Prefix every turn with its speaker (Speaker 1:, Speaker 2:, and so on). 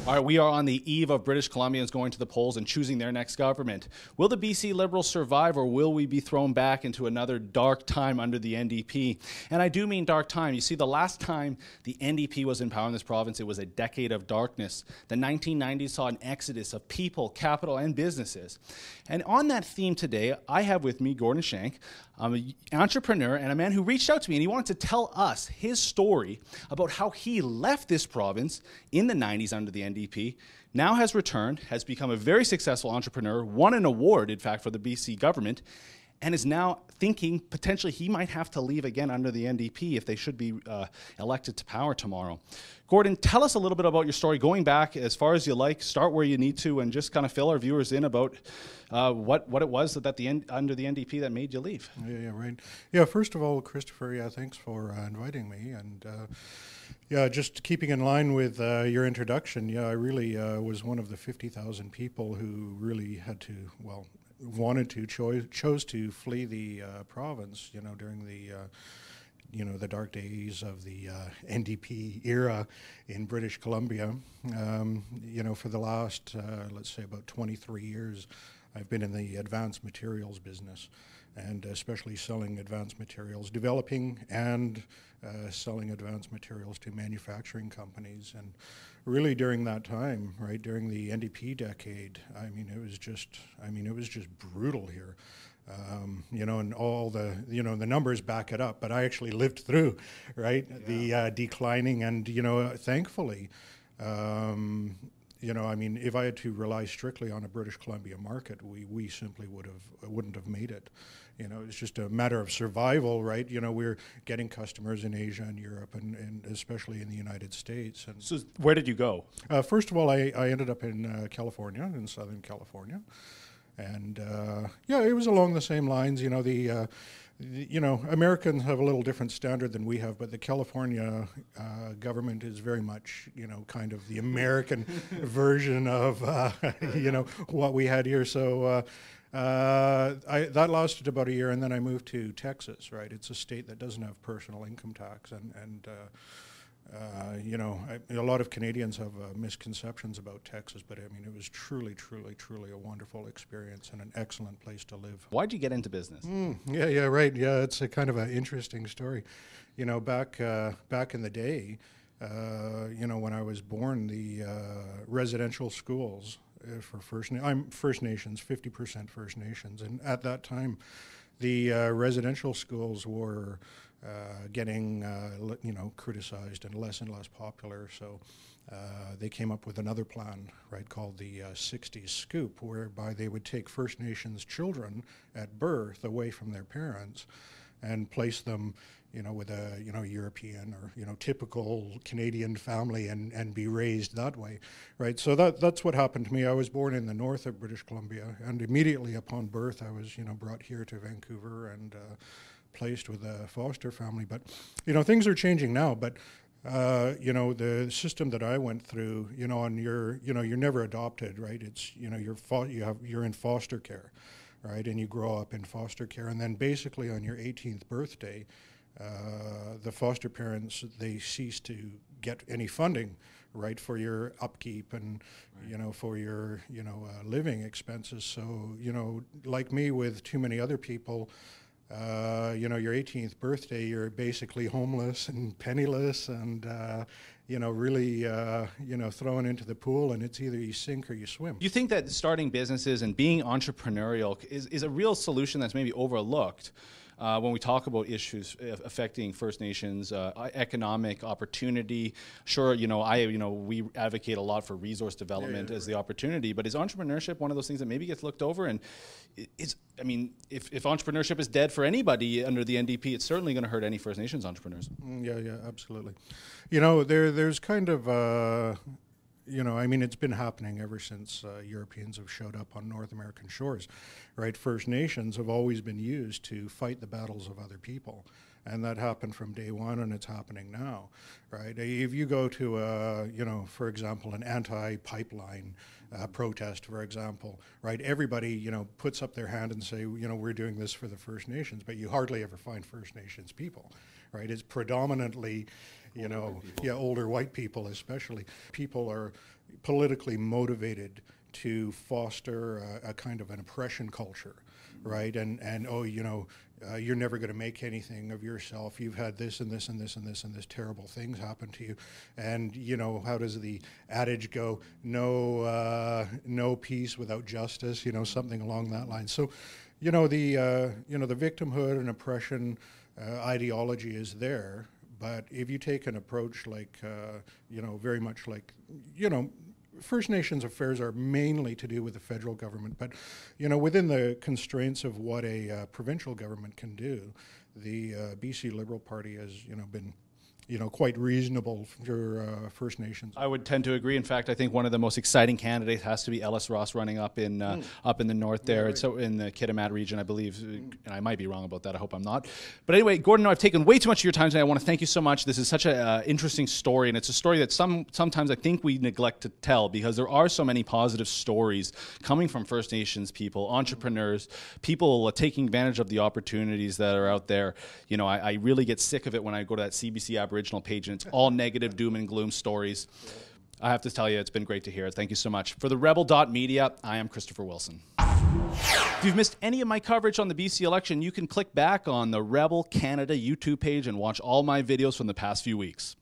Speaker 1: All right, we are on the eve of British Columbians going to the polls and choosing their next government. Will the BC Liberals survive, or will we be thrown back into another dark time under the NDP? And I do mean dark time. You see, the last time the NDP was in power in this province, it was a decade of darkness. The 1990s saw an exodus of people, capital, and businesses. And on that theme today, I have with me Gordon Shank, an entrepreneur and a man who reached out to me, and he wanted to tell us his story about how he left this province in the 90s under the NDP, now has returned, has become a very successful entrepreneur, won an award, in fact, for the BC government, and is now thinking potentially he might have to leave again under the NDP if they should be elected to power tomorrow. Gordon, tell us a little bit about your story, going back as far as you like, start where you need to, and just kind of fill our viewers in about what it was that under the NDP that made you leave.
Speaker 2: Yeah, right. Yeah, first of all, Christopher, yeah, thanks for inviting me. And yeah, just keeping in line with your introduction, yeah, I really was one of the 50,000 people who really had to, well, chose to flee the province, during the dark days of the NDP era in British Columbia. For the last, let's say about 23 years, I've been in the advanced materials business, and especially selling advanced materials, developing and selling advanced materials to manufacturing companies. And really during that time, right, during the NDP decade, it was just brutal here. And all the, the numbers back it up, but I actually lived through, right, the declining, and, thankfully, if I had to rely strictly on a British Columbia market, we simply wouldn't have made it. It's just a matter of survival, right? We're getting customers in Asia and Europe, and especially in the United States. And
Speaker 1: so where did you go?
Speaker 2: First of all, I ended up in California, in Southern California. And it was along the same lines. Americans have a little different standard than we have, but the California government is very much, kind of the American version of, what we had here. So that lasted about a year, and then I moved to Texas. Right, it's a state that doesn't have personal income tax, and a lot of Canadians have misconceptions about Texas, but it was truly, truly, truly a wonderful experience and an excellent place to live.
Speaker 1: Why'd you get into business?
Speaker 2: Yeah, right. Yeah, it's a kind of an interesting story. back in the day, when I was born, the residential schools for I'm First Nations, 50% First Nations, and at that time, the residential schools were getting criticized and less popular. So they came up with another plan, right, called the 60s Scoop, whereby they would take First Nations children at birth away from their parents and place them, with a European or typical Canadian family and be raised that way, right? So that's what happened to me. I was born in the north of British Columbia, and immediately upon birth, I was brought here to Vancouver and placed with a foster family. But things are changing now. But the system that I went through, and you're never adopted, right? It's you're in foster care, right? And you grow up in foster care, and then basically on your 18th birthday, the foster parents, they cease to get any funding, right, for your upkeep and for your living expenses. So like me, with too many other people, your 18th birthday, you're basically homeless and penniless and, really, thrown into the pool, and it's either you sink or you swim.
Speaker 1: Do you think that starting businesses and being entrepreneurial is a real solution that's maybe overlooked when we talk about issues affecting First Nations, economic opportunity? Sure, we advocate a lot for resource development as the opportunity, but is entrepreneurship one of those things that maybe gets looked over? And if entrepreneurship is dead for anybody under the NDP, it's certainly going to hurt any First Nations entrepreneurs.
Speaker 2: Yeah, absolutely. There's kind of it's been happening ever since Europeans have showed up on North American shores, right? First Nations have always been used to fight the battles of other people. And that happened from day one, and it's happening now, right? If you go to, for example, an anti-pipeline protest, for example, right? Everybody, puts up their hand and say, we're doing this for the First Nations, but you hardly ever find First Nations people, right? It's predominantly, older white people especially. People are politically motivated to foster a kind of an oppression culture, right? And oh, you know, you're never going to make anything of yourself. You've had this and this and this and this and this terrible things happen to you. And, you know, how does the adage go? No peace without justice, you know, something along that line. So, you know, the victimhood and oppression ideology is there. But if you take an approach like, you know, very much like, you know, First Nations affairs are mainly to do with the federal government, but, you know, within the constraints of what a provincial government can do, the BC Liberal Party has, you know, been, you know, quite reasonable for First Nations.
Speaker 1: I would tend to agree. In fact, I think one of the most exciting candidates has to be Ellis Ross running up in the north there. Yeah, right. So in the Kitimat region, I believe, and I might be wrong about that. I hope I'm not. But anyway, Gordon, I've taken way too much of your time today. I want to thank you so much. This is such an interesting story, and it's a story that sometimes I think we neglect to tell, because there are so many positive stories coming from First Nations people, entrepreneurs, people taking advantage of the opportunities that are out there. You know, I really get sick of it when I go to that CBC Aboriginal page and it's all negative doom and gloom stories. I have to tell you, it's been great to hear. Thank you so much. For the Rebel.media, I am Christopher Wilson. If you've missed any of my coverage on the BC election, you can click back on the Rebel Canada YouTube page and watch all my videos from the past few weeks.